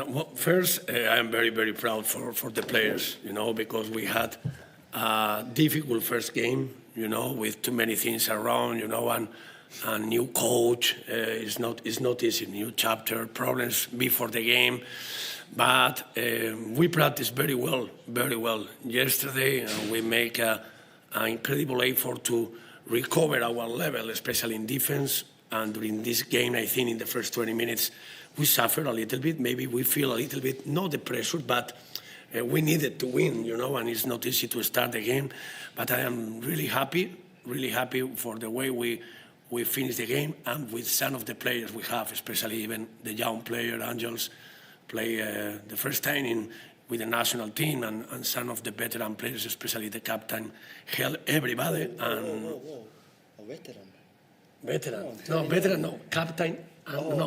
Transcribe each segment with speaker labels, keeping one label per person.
Speaker 1: Well, first, I'm very, very proud for the players, because we had a difficult first game, with too many things around, and a new coach. It's not easy, new chapter, problems before the game. But we practiced very well, very well. Yesterday, we make an incredible effort to recover our level, especially in defense. And during this game, I think in the first 20 minutes, we suffered a little bit. Maybe we feel a little bit, not the pressure, but we needed to win, and it's not easy to start the game. But I am really happy for the way we finished the game and with some of the players we have, especially even the young player, Angels, play the first time with the national team, and some of the veteran players, especially the captain, help everybody. And
Speaker 2: A veteran?
Speaker 1: Veteran, no, captain.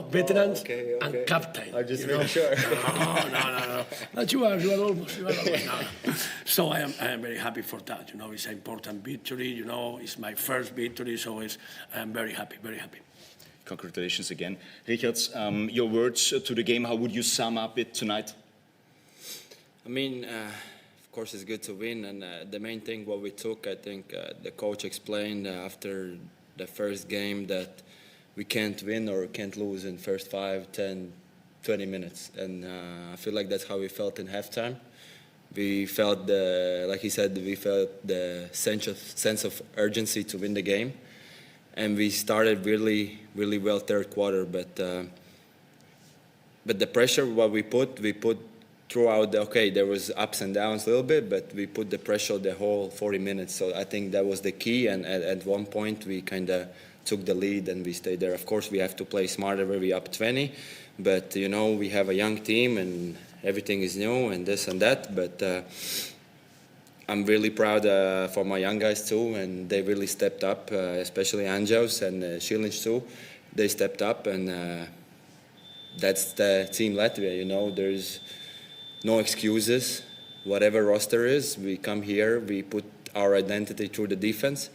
Speaker 1: Veterans
Speaker 2: okay.
Speaker 1: and captain.
Speaker 2: I'm just making sure.
Speaker 1: No. But you are almost. No. So I am very happy for that. It's an important victory. It's my first victory, so I am very happy, very happy.
Speaker 3: Congratulations again. Richard, your words to the game, how would you sum up it tonight?
Speaker 4: I mean, of course it's good to win, and the main thing what we took, I think the coach explained after the first game that we can't win or can't lose in first 5, 10, 20 minutes. And I feel like that's how we felt in halftime. We felt, like he said, we felt the sense of urgency to win the game. And we started really, really well third quarter. But the pressure, what we put throughout, there was ups and downs a little bit, but we put the pressure the whole 40 minutes. So I think that was the key. And at one point, we kind of took the lead and we stayed there. Of course, we have to play smarter where we up 20, but we have a young team and everything is new and this and that. But I'm really proud for my young guys too, and they really stepped up, especially Anjos and Šiliņš too. They stepped up, and that's the team Latvia. There's no excuses. Whatever roster is, we come here, we put our identity through the defense.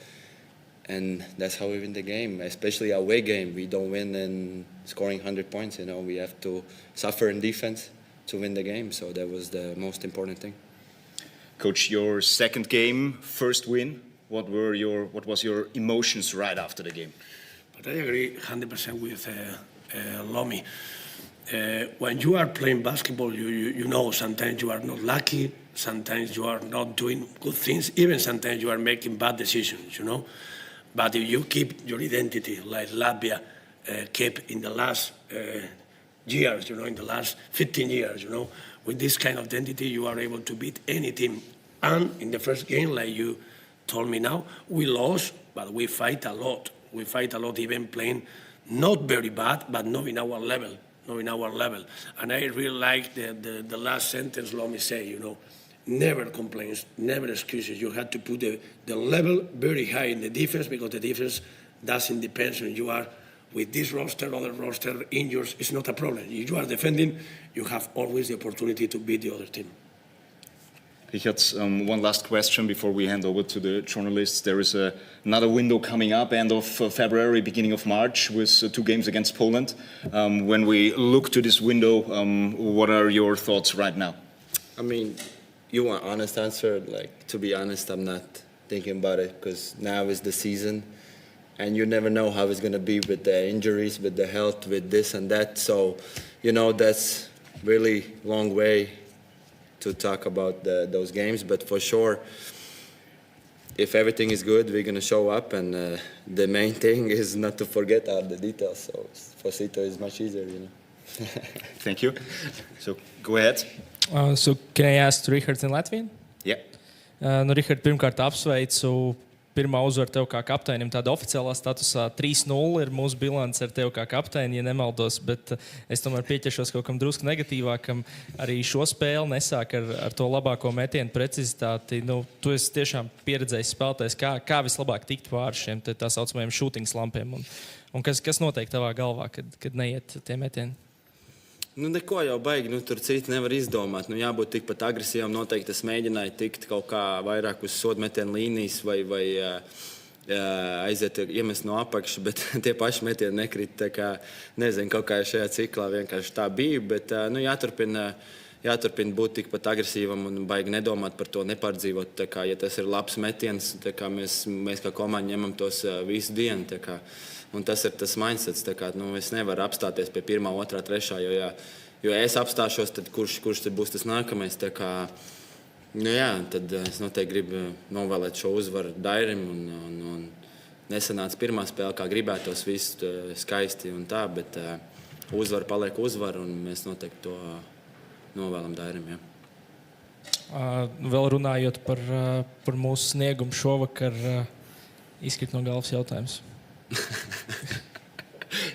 Speaker 4: And that's how we win the game, especially away game. We don't win in scoring 100 points. We have to suffer in defense to win the game. So that was the most important thing.
Speaker 3: Coach, your second game, first win. What was your emotions right after the game?
Speaker 1: But I agree 100% with Lomi. When you are playing basketball, you know sometimes you are not lucky. Sometimes you are not doing good things. Even sometimes you are making bad decisions. But if you keep your identity, like Latvia kept in the last years, in the last 15 years, with this kind of identity, you are able to beat any team. And in the first game, like you told me now, we lost, but we fight a lot. We fight a lot, even playing not very bad, but not in our level. And I really like the last sentence Lomi say, never complaints, never excuses. You have to put the level very high in the defense, because the defense doesn't depend on you are with this roster, other roster, injuries. It's not a problem. If you are defending, you have always the opportunity to beat the other team.
Speaker 3: Richard, one last question before we hand over to the journalists. There is another window coming up, end of February, beginning of March, with 2 games against Poland. When we look to this window, what are your thoughts right now?
Speaker 4: I mean, you want an honest answer? To be honest, I'm not thinking about it, because now is the season and you never know how it's going to be with the injuries, with the health, with this and that. So, that's really long way to talk about those games. But for sure, if everything is good, we're going to show up. And the main thing is not to forget all the details. So for Sito, it's much easier,
Speaker 3: Thank you. So go ahead.
Speaker 5: So can I ask Richard in Latvian?
Speaker 3: Yeah.
Speaker 5: Richard, pirmkārt apsveicu. Pirmā uzvara tev kā kapteinim, tāda oficiālā statusā 3-0 ir mūsu bilants ar tevi kā kapteini, ja nemaldos, bet es tomēr pieķeršos kaut kam drusku negatīvākam. Arī šo spēli nesāk ar to labāko metienu precizitāti. Tu esi tiešām pieredzējis spēlētājs, kā vislabāk tikt pāri šiem tā saucamajiem shooting slampiem. Un kas notiek tavā galvā, kad neiet tie metieni?
Speaker 4: Neko jau baigi, tur citi nevar izdomāt. Jābūt tikpat agresīvam, noteikti es mēģināju tikt kaut kā vairāk uz sodmetienu līnijas vai aiziet iemest no apakšas, bet tie paši metieni nekrita. Tā kā, nezinu, kaut kā šajā ciklā vienkārši tā bija, bet jāturpina būt tikpat agresīvam un baigi nedomāt par to, nepārdzīvot. Tā kā, ja tas ir labs metiens, tā kā mēs kā komanda ņemam tos visu dienu. Tā kā, un tas ir tas mindsets. Tā kā, es nevaru apstāties pie 1., 2., 3., jo ja es apstāšos, tad kurš tad būs tas nākamais? Tā kā, tad es noteikti gribu novēlēt šo uzvaru Dairim un nesanāca pirmā spēle, kā gribētos, viss skaisti un tā, bet uzvara paliek uzvara un mēs noteikti to novēlam Dairim, jā.
Speaker 5: Vēl runājot par mūsu sniegumu šovakar, izkrīt no galvas jautājums.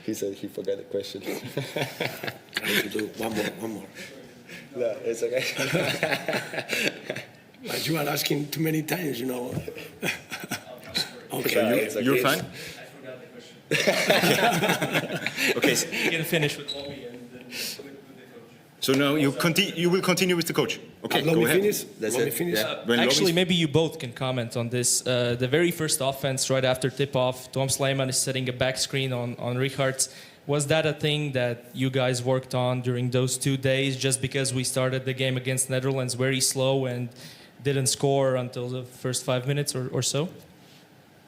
Speaker 4: He said he forgot the question.
Speaker 1: Trying to do one more.
Speaker 4: No, it's okay.
Speaker 1: But you are asking too many times, you know.
Speaker 3: Okay, you're fine?
Speaker 5: I forgot the question.
Speaker 3: Okay.
Speaker 5: You can finish with Omi and then with the coach.
Speaker 3: So now you will continue with the coach. Okay,
Speaker 1: Let
Speaker 3: go
Speaker 1: me
Speaker 3: ahead.
Speaker 1: finish.
Speaker 4: That's
Speaker 1: Let me
Speaker 4: it.
Speaker 1: finish.
Speaker 4: Yeah.
Speaker 3: When
Speaker 5: Actually,
Speaker 3: Lomi's-
Speaker 5: maybe you both can comment on this. The very first offense, right after tip-off, Tom Sleiman is setting a back screen on Richards. Was that a thing that you guys worked on during those 2 days, just because we started the game against Netherlands very slow and didn't score until the first 5 minutes or so?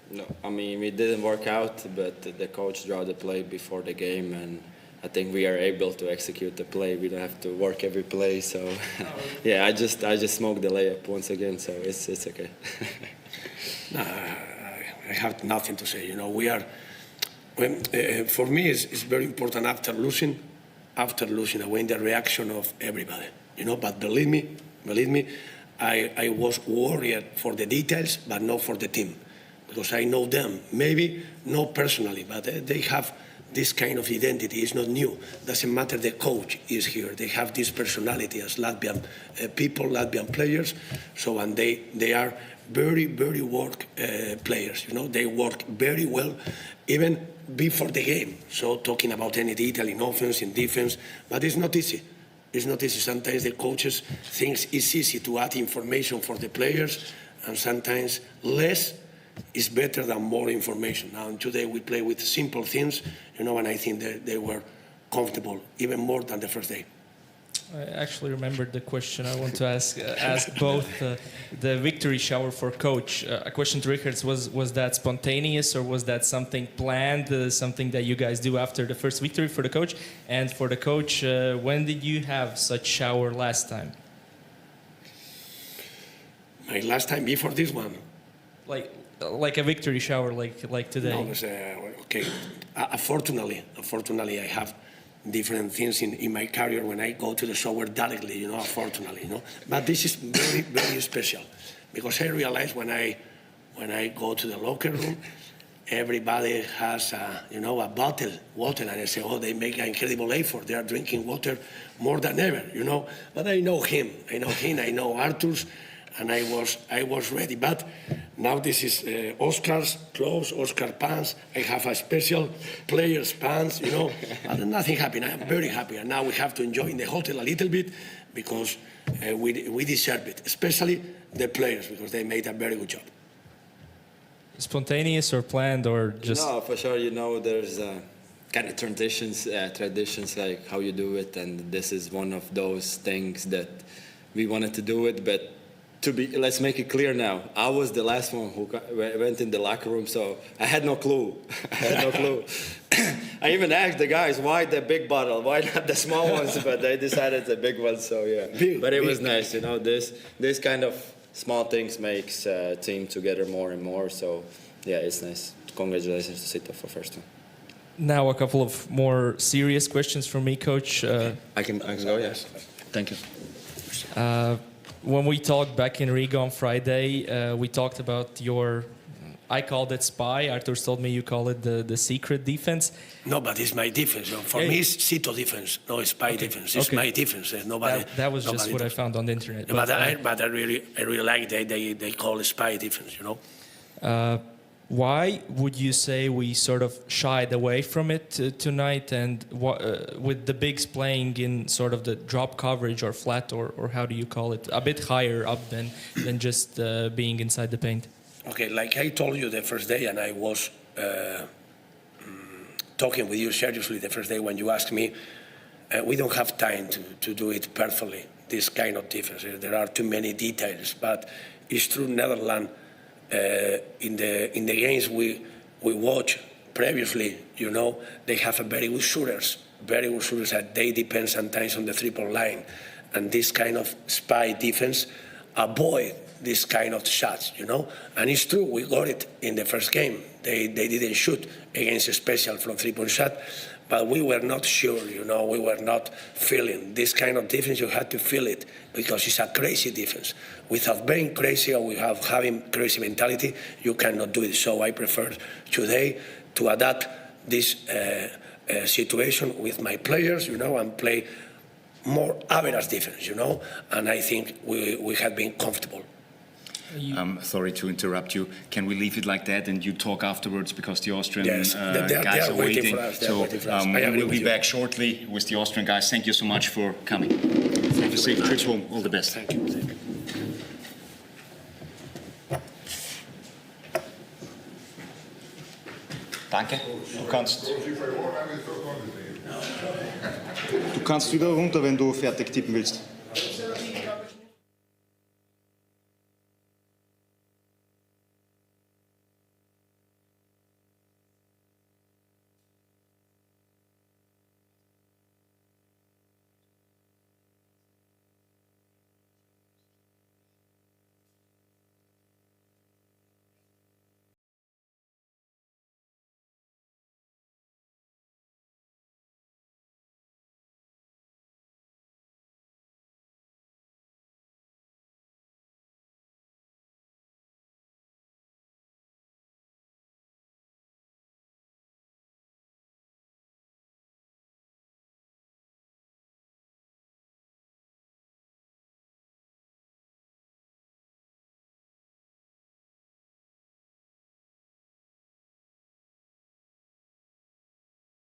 Speaker 4: No, I mean, we didn't work out, but the coach drew the play before the game, and I think we are able to execute the play. We don't have to work every play, so yeah, I just smoked the layup once again, so it's okay.
Speaker 1: I have nothing to say. You know, for me, it's very important after losing, away the reaction of everybody. You know, but believe me, I was worried for the details, but not for the team, because I know them. Maybe not personally, but they have this kind of identity. It's not new. Doesn't matter. The coach is here. They have this personality as Latvian people, Latvian players. So, and they are very, very work players. You know, they work very well, even before the game. So, talking about any detail in offense, in defense, but it's not easy. It's not easy. Sometimes the coaches think it's easy to add information for the players, and sometimes less is better than more information. Now, today we play with simple things, you know, and I think that they were comfortable even more than the first day.
Speaker 5: I actually remembered the question I want to ask both the victory shower for coach. A question to Richards, was that spontaneous or was that something planned, something that you guys do after the first victory for the coach? And for the coach, when did you have such shower last time?
Speaker 1: My last time before this one.
Speaker 5: Like a victory shower like today?
Speaker 1: No, it was, okay. Unfortunately, I have different things in my career when I go to the shower directly, you know, unfortunately, you know. But this is very, very special, because I realize when I go to the locker room, everybody has a bottle water, and I say, oh, they make an incredible effort. They are drinking water more than ever, you know. But I know him, I know Artur's, and I was ready. But now this is Oscar's clothes, Oscar pants. I have a special player's pants, you know. But nothing happened. I am very happy. And now we have to enjoy in the hotel a little bit, because we deserve it, especially the players, because they made a very good job.
Speaker 5: Spontaneous or planned or just...
Speaker 4: No, for sure, you know, there's kind of traditions like how you do it, and this is one of those things that we wanted to do it, but let's make it clear now. I was the last one who went in the locker room, so I had no clue. I even asked the guys, why the big bottle? Why not the small ones? But they decided the big ones, so yeah. But it was nice, you know, this kind of small things makes team together more and more, so yeah, it's nice. Congratulations to Sito for first one.
Speaker 5: Now a couple of more serious questions from me, Coach.
Speaker 4: I can go, yes.
Speaker 3: Thank you.
Speaker 5: When we talked back in Riga on Friday, we talked about I called it spy. Artur told me you call it the secret defense.
Speaker 1: No, but it's my defense. For me, it's Sito defense. No, it's spy defense. It's my defense. Nobody.
Speaker 5: That was just what I found on the internet.
Speaker 1: But I really like they call it spy defense. You know.
Speaker 5: Why would you say we sort of shied away from it tonight, and with the bigs playing in sort of the drop coverage or flat, or how do you call it, a bit higher up than just being inside the paint?
Speaker 1: Okay, like I told you the first day, and I was talking with you seriously the first day when you asked me, we don't have time to do it perfectly, this kind of defense. There are too many details, but it's true Netherlands, in the games we watch previously, you know, they have a very good shooters that they depend sometimes on the three-point line. And this kind of spy defense avoid this kind of shots, you know. And it's true, we got it in the first game. They didn't shoot against a special from three-point shot, but we were not sure, you know, we were not feeling. This kind of defense, you had to feel it because it's a crazy defense. Without being crazy or without having crazy mentality, you cannot do it. So I prefer today to adapt this situation with my players, you know, and play more average defense, you know, and I think we have been comfortable.
Speaker 3: Sorry to interrupt you. Can we leave it like that and you talk afterwards because the Austrian
Speaker 1: Yes,
Speaker 3: guys are waiting?
Speaker 1: for us.
Speaker 3: So we'll be back shortly with the Austrian guys. Thank you so much for coming. Have a safe trip home. All the best.
Speaker 1: Thank you. Thank you.
Speaker 3: Danke. Du kannst wieder runter, wenn du fertig tippen willst.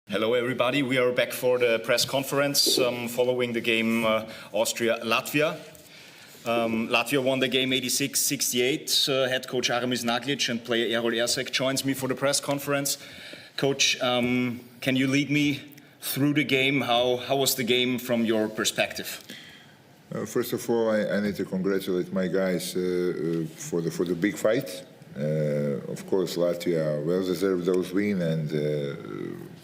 Speaker 3: Hello everybody, we are back for the press conference following the game Austria-Latvia. Latvia won the game 86-68. Head coach Aramis Naglic and player Errol Ersek joins me for the press conference. Coach, can you lead me through the game? How was the game from your perspective?
Speaker 6: First of all, I need to congratulate my guys for the big fight. Of course, Latvia well deserved those win, and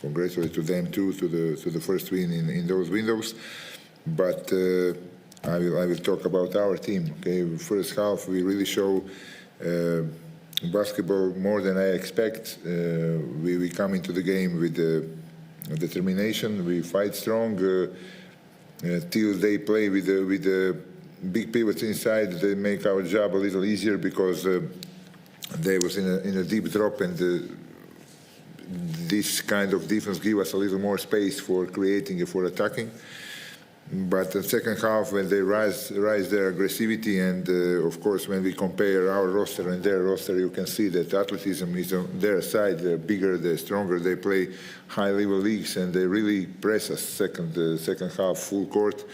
Speaker 6: congratulate to them too to the first win in those windows. But I will talk about our team. Okay, first half we really show basketball more than I expect. We come into the game with determination. We fight strong till they play with the big pivots inside. They make our job a little easier because. They was in a deep drop, and this kind of defense give us a little more space for creating and for attacking. But the second half, when they rise their aggressivity, and of course, when we compare our roster and their roster, you can see that athleticism is on their side. They're bigger, they're stronger, they play high-level leagues, and they really press us second half full court.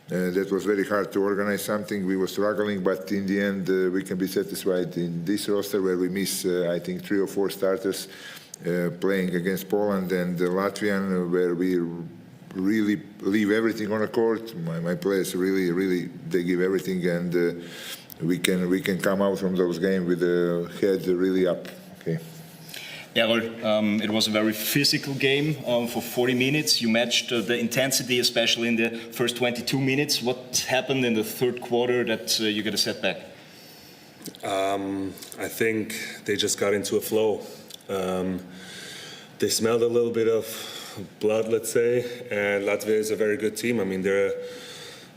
Speaker 6: That was very hard to organize something. We were struggling, but in the end, we can be satisfied in this roster where we miss, I think, 3 or 4 starters playing against Poland and Latvian, where we really leave everything on the court. My players really they give everything, and we can come out from those games with the head really up. Okay.
Speaker 3: Errol, it was a very physical game for 40 minutes. You matched the intensity, especially in the first 22 minutes. What happened in the third quarter that you got a setback?
Speaker 7: I think they just got into a flow. They smelled a little bit of blood, let's say, and Latvia is a very good team. I mean, they're a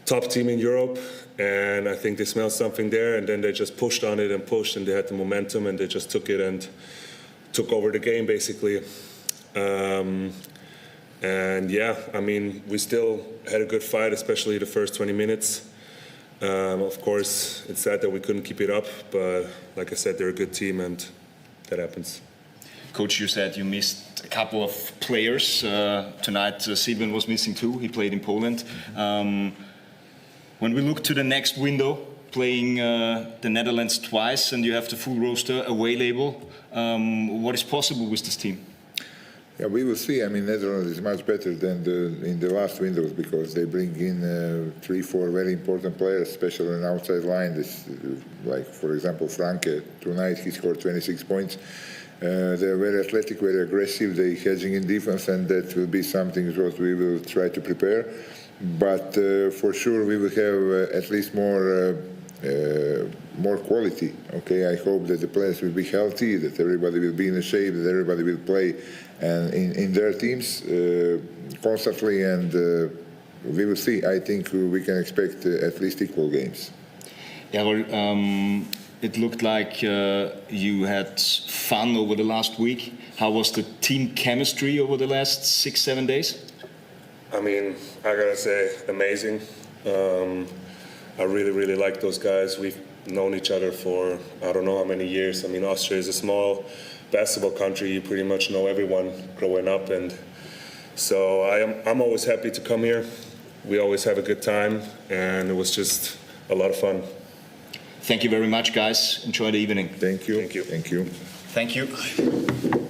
Speaker 7: top team in Europe, and I think they smelled something there, and then they just pushed on it and pushed, and they had the momentum, and they just took it and took over the game, basically. And yeah, I mean, we still had a good fight, especially the first 20 minutes. Of course, it's sad that we couldn't keep it up, but like I said, they're a good team, and that happens.
Speaker 3: Coach, you said you missed a couple of players. Tonight, Silvan was missing too. He played in Poland. When we look to the next window, playing the Netherlands twice, and you have the full roster away label. What is possible with this team?
Speaker 6: Yeah, we will see. I mean, Netherlands is much better than in the last windows because they bring in 3-4 very important players, especially on the outside line. Like, for example, Franke. Tonight he scored 26 points. They're very athletic, very aggressive. They're hedging in defense, and that will be something that we will try to prepare. But for sure, we will have at least more quality. Okay, I hope that the players will be healthy, that everybody will be in shape, that everybody will play in their teams constantly, and we will see. I think we can expect at least equal games.
Speaker 3: Yeah, well, it looked like you had fun over the last week. How was the team chemistry over the last 6-7 days?
Speaker 7: I mean, I gotta say, amazing. I really like those guys. We've known each other for I don't know how many years. I mean, Austria is a small basketball country. You pretty much know everyone growing up, and so I'm always happy to come here. We always have a good time, and it was just a lot of fun.
Speaker 3: Thank you very much, guys. Enjoy the evening.
Speaker 6: Thank you.
Speaker 7: Thank you.
Speaker 6: Thank you.
Speaker 3: Thank you.